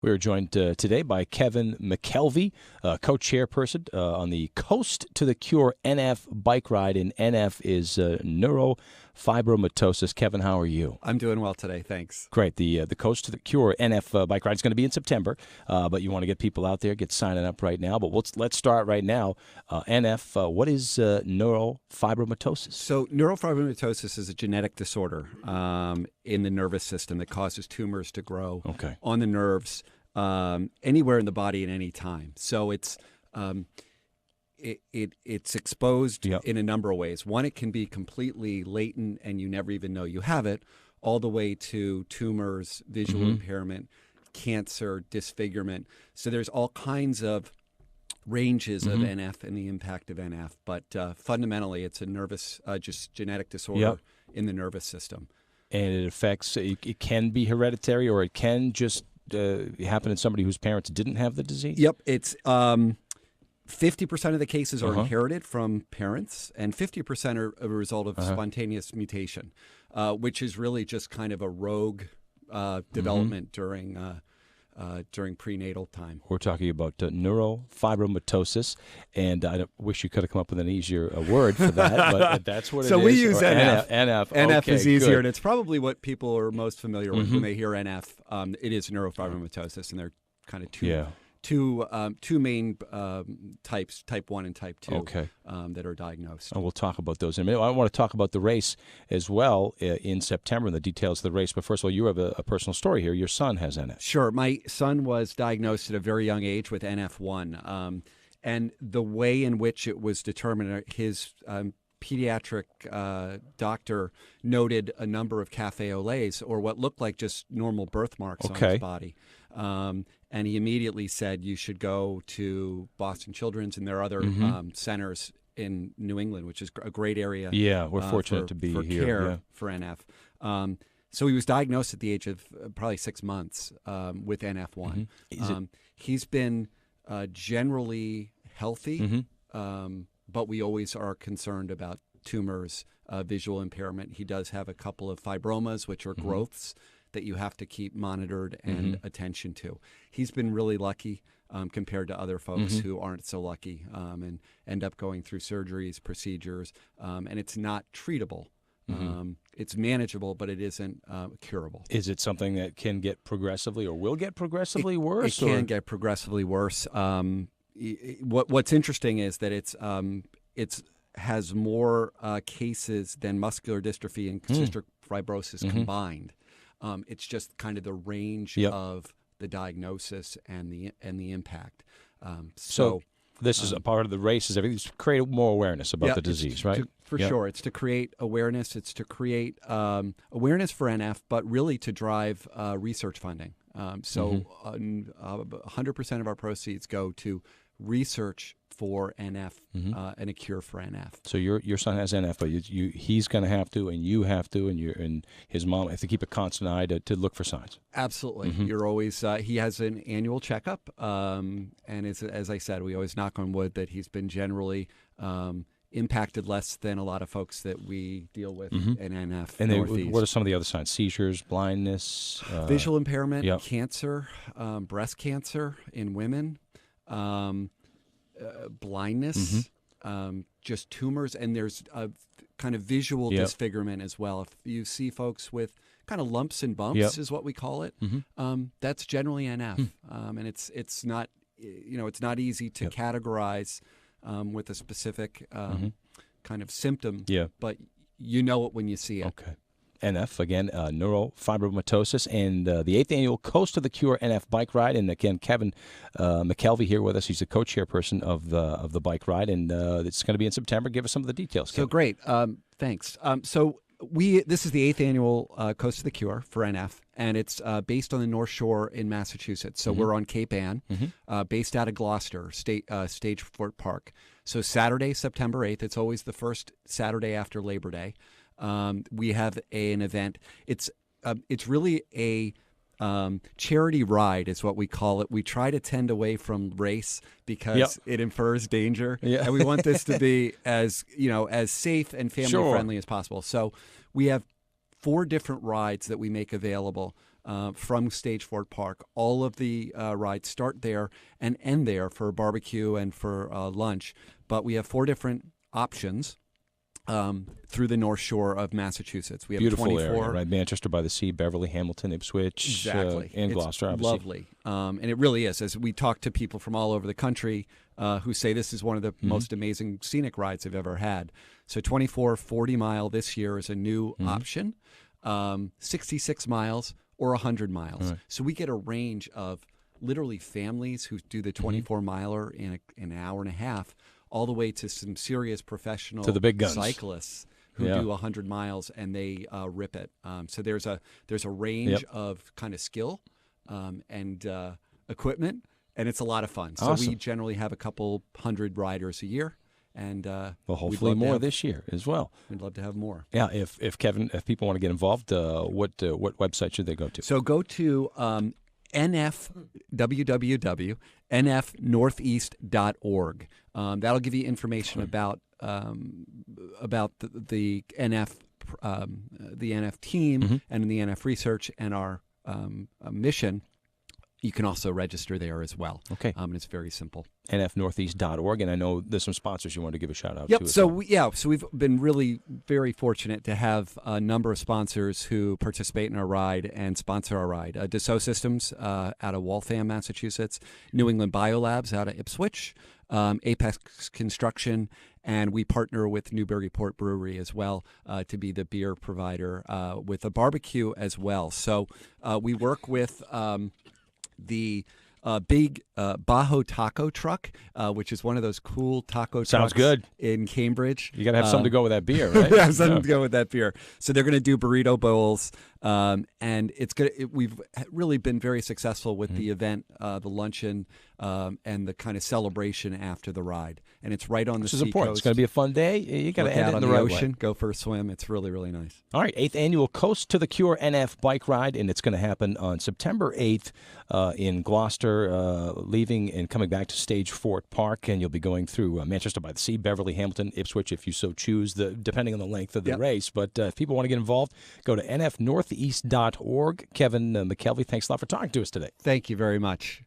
We are joined today by Kevin McKelvey, co-chairperson on the Coast to the Cure NF bike ride, and NF is neurofibromatosis. Kevin, how are you? I'm doing well today, thanks. Great. The Coast to the Cure NF bike ride is going to be in September, but you want to get people out there, get signing up right now. But let's start right now. NF, what is neurofibromatosis? So neurofibromatosis is a genetic disorder in the nervous system that causes tumors to grow on the nerves anywhere in the body at any time. So it's it's exposed in a number of ways. One, it can be completely latent and you never even know you have it, all the way to tumors, visual impairment, cancer, disfigurement. So there's all kinds of ranges of NF and the impact of NF, but fundamentally it's a nervous, just genetic disorder in the nervous system. And it affects, it can be hereditary, or it can just happen in somebody whose parents didn't have the disease? Yep. It's 50% of the cases are inherited from parents, and 50% are a result of spontaneous mutation, which is really just kind of a rogue development during prenatal time. We're talking about neurofibromatosis, and I wish you could have come up with an easier word for that, but that's what it is. So we use NF. NF is easier, good. And it's probably what people are most familiar with when they hear NF. It is neurofibromatosis, and they're kind of two main types, type 1 and type 2, that are diagnosed. And we'll talk about those in a minute. I want to talk about the race as well in September and the details of the race. But first of all, you have a personal story here. Your son has NF. Sure. My son was diagnosed at a very young age with NF1. And the way in which it was determined, his pediatric doctor noted a number of cafe au laits, or what looked like just normal birthmarks on his body. And he immediately said, you should go to Boston Children's, and there are other centers in New England, which is a great area. Yeah, we're fortunate to be for here. Care for NF. So he was diagnosed at the age of probably 6 months with NF1. He's been generally healthy, but we always are concerned about tumors, visual impairment. He does have a couple of fibromas, which are growths that you have to keep monitored and attention to. He's been really lucky compared to other folks who aren't so lucky and end up going through surgeries, procedures, and it's not treatable. It's manageable, but it isn't curable. Is it something that can get progressively or will get progressively worse? It can get progressively worse. What's interesting is that it's has more cases than muscular dystrophy and cystic fibrosis combined. It's just kind of the range of the diagnosis and the impact. So this is a part of the race, is everything to create more awareness about the disease, right? For sure. It's to create awareness. It's to create awareness for NF, but really to drive research funding. 100% of our proceeds go to research for NF and a cure for NF. So your son has NF, but he's going to have to, and you have to, and his mom have to keep a constant eye to look for signs. Absolutely. You're always he has an annual checkup, and as I said, we always knock on wood that he's been generally impacted less than a lot of folks that we deal with in NF. And what are some of the other signs? Seizures, blindness, visual impairment, cancer, breast cancer in women. Blindness, just tumors, and there's a kind of visual disfigurement as well. If you see folks with kind of lumps and bumps, is what we call it, that's generally NF, and it's not it's not easy to categorize with a specific kind of symptom, but you know it when you see it. Okay. NF, again, neurofibromatosis, and the 8th annual Coast to the Cure NF bike ride. And again, Kevin McKelvey here with us. He's the co-chairperson of the bike ride, and it's going to be in September. Give us some of the details, Kevin. So great. Thanks. So this is the 8th annual Coast to the Cure for NF, and it's based on the North Shore in Massachusetts. So we're on Cape Ann, based out of Gloucester, Stagefort Park. So Saturday, September 8th. It's always the first Saturday after Labor Day. We have an event. It's really a charity ride is what we call it. We try to tend away from race because it infers danger, and we want this to be as safe and family friendly as possible. So we have 4 different rides that we make available from Stage Fort Park. All of the rides start there and end there for barbecue and for lunch. But we have 4 different options through the North Shore of Massachusetts. We have Beautiful 24. area, right? Manchester by the Sea, Beverly, Hamilton, Ipswich, Exactly. and It's Gloucester, obviously. lovely. And it really is. As we talk to people from all over the country who say this is one of the most amazing scenic rides they've ever had. So 24, 40 mile this year is a new option, 66 miles or 100 miles. Right. So we get a range of literally families who do the 24-miler in an hour and a half, all the way to some serious professional To the big guns. cyclists who do 100 miles and they rip it. So there's a range of kind of skill and equipment, and it's a lot of fun. So Awesome. we generally have a couple hundred riders a year, and Well, we'd hopefully love to more have- this year as well. We'd love to have more. Yeah, if people want to get involved, what website should they go to? So go to www.nfnortheast.org. That'll give you information about the NF the NF team and the NF research and our mission. You can also register there as well. Okay. And it's very simple. nfnortheast.org, and I know there's some sponsors you want to give a shout out Yep. to. as So well. so we've been really very fortunate to have a number of sponsors who participate in our ride and sponsor our ride. Dassault Systems out of Waltham, Massachusetts, New England Biolabs out of Ipswich, Apex Construction, and we partner with Newburyport Brewery as well to be the beer provider with a barbecue as well. So we work with the big Bajo taco truck, which is one of those cool taco Sounds trucks good. in Cambridge. You got to have something to go with that beer, right? Have something to go with that beer. So they're going to do burrito bowls, and it's good. We've really been very successful with the event, the luncheon, and the kind of celebration after the ride. And it's right on the This is Seacoast. important. It's going to be a fun day. You got to Look end out it in on the the right ocean, way. go for a swim. It's really, really nice. All right, 8th Annual Coast to the Cure NF Bike Ride, and it's going to happen on September 8th in Gloucester, leaving and coming back to Stage Fort Park, and you'll be going through Manchester by the Sea, Beverly, Hamilton, Ipswich, if you so choose, depending on the length of the race. But if people want to get involved, go to nfnortheast.org. Kevin McKelvey, thanks a lot for talking to us today. Thank you very much.